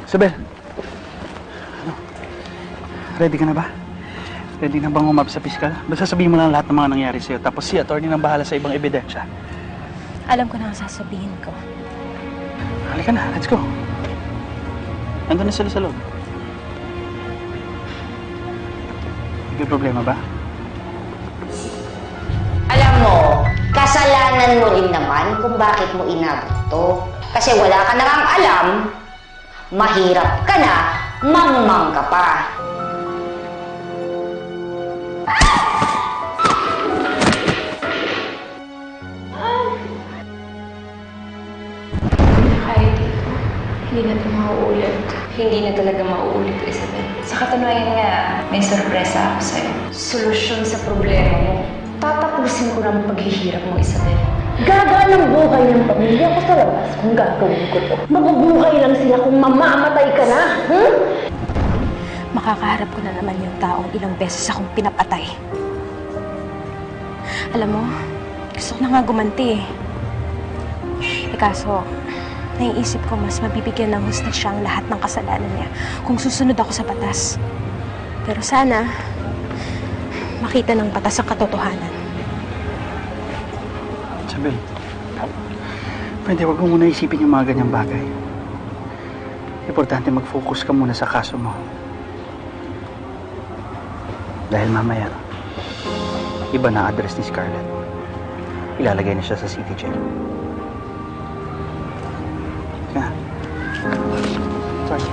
Isabel, ano? Ready ka na ba? Ready na bang humap sa piskal? Basta sabihin mo lang lahat ng mga nangyari sa'yo. Tapos si attorney nang bahala sa ibang ebidensya. Alam ko na ang sasabihin ko. Halika na, let's go. Nandun na sila sa loob. May problema ba? Alam mo, kasalanan mo rin naman kung bakit mo inabot to. Kasi wala ka nang alam, mahirap ka na, mangmang ka pa. Kahit dito, hindi na ito mauulit. Hindi na talaga mauulit, Isabel. Sa katunayan nga, may sorpresa ako sa'yo. Solusyon sa problema mo. Tatapusin ko ng paghihirap mo, Isabel. Gagaan ang buhay ng pamilya ko sa labas kung gagawin ko to. Mabubuhay lang sila kung mamamatay ka na. Makakaharap ko na naman yung taong ilang beses akong pinapatay. Alam mo, gusto ko na nga gumanti eh. Kaso, naiisip ko mas mabibigyan ng hustisya ang lahat ng kasalanan niya kung susunod ako sa batas. Pero sana, makita ng batas ang katotohanan. Isabel, pwede wag mo muna isipin yung mga ganyang bagay. Importante mag-focus ka muna sa kaso mo. Dahil mamaya, iba na address ni Scarlett. Ilalagay na siya sa city jail. Kaya, sorry.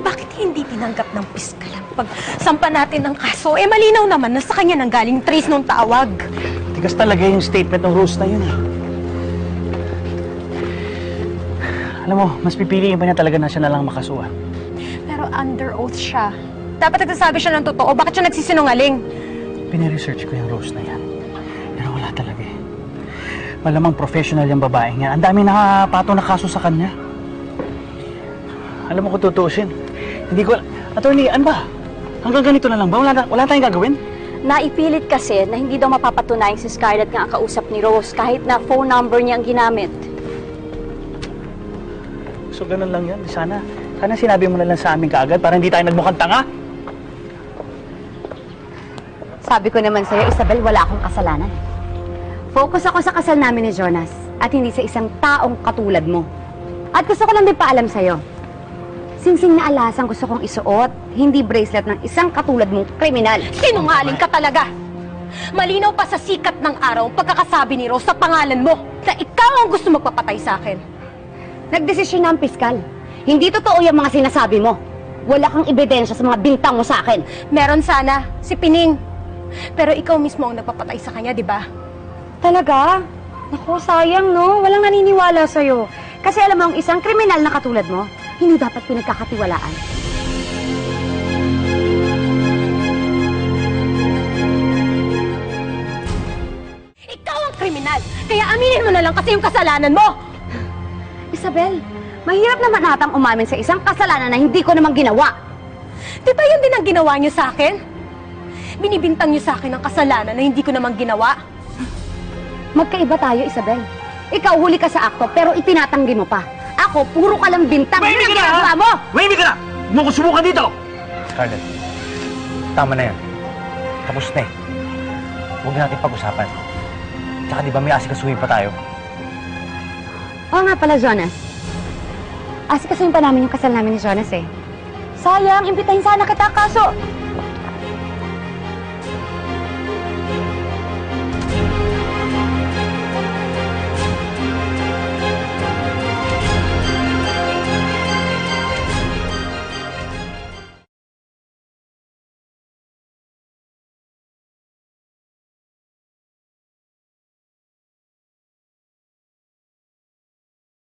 Bakit hindi tinanggap ng piskal ang pagsampa natin ng kaso? Eh, malinaw naman na sa kanya nanggaling trace nung tawag. Tigas talaga yung statement ng Rose na yun eh. Alam mo, mas pipiliin pa niya talaga na siya na lang makasuhan. Pero under oath siya. Dapat nagsasabi siya ng totoo. Bakit siya nagsisinungaling? Piniresearch ko yung Rose na yan. Pero wala talaga eh. Malamang professional yung babae niya. Ang dami nakapatong na kaso sa kanya. Alam mo kung tutuusin. Hindi ko... Attorney, ano ba? Hanggang ganito na lang ba? Wala tayong gagawin? Naipilit kasi na hindi daw mapapatunay si Scarlett nga ang kausap ni Rose kahit na phone number niya ang ginamit. So ganun lang yan. Sana sinabi mo na lang sa amin kaagad para hindi tayo nagmukhang tanga. Sabi ko naman sa'yo, Isabel, wala akong kasalanan. Focus ako sa kasal namin ni Jonas at hindi sa isang taong katulad mo. At gusto ko lang din paalam sa'yo. Singsing na alasang gusto kong isuot, hindi bracelet ng isang katulad mong kriminal. Sinungaling ka talaga! Malinaw pa sa sikat ng araw ang pagkakasabi ni Rose sa pangalan mo na ikaw ang gusto magpapatay sa akin. Nagdesisyon na ang piskal. Hindi totoo yung mga sinasabi mo. Wala kang ebidensya sa mga bintang mo sa akin. Meron sana, si Pining. Pero ikaw mismo ang nagpapatay sa kanya, di ba? Talaga? Naku, sayang no? Walang naniniwala sa'yo. Kasi alam mo, ang isang kriminal na katulad mo, hindi dapat pinagkakatiwalaan. Ikaw ang kriminal! Kaya aminin mo na lang kasi yung kasalanan mo! Isabel, mahirap naman natang umamin sa isang kasalanan na hindi ko namang ginawa. Di ba yun din ang ginawa niyo sa akin? Binibintang niyo sa akin ang kasalanan na hindi ko namang ginawa. Magkaiba tayo, Isabel. Ikaw huli ka sa akto pero itinatanggi mo pa. Ako, puro ka lang bintang. Mahimik ka na, ha? Mo! Mahimik ka na! Huwag mo ko subukan dito! Scarlett, tama na yan. Tapos na eh. Huwag na natin pag-usapan. Tsaka di ba may asikasuhin pa tayo? Oo nga pala, Jonas. Asikasuhin pa namin yung kasal namin ni Jonas eh. Sayang, imbitahin sana kita kaso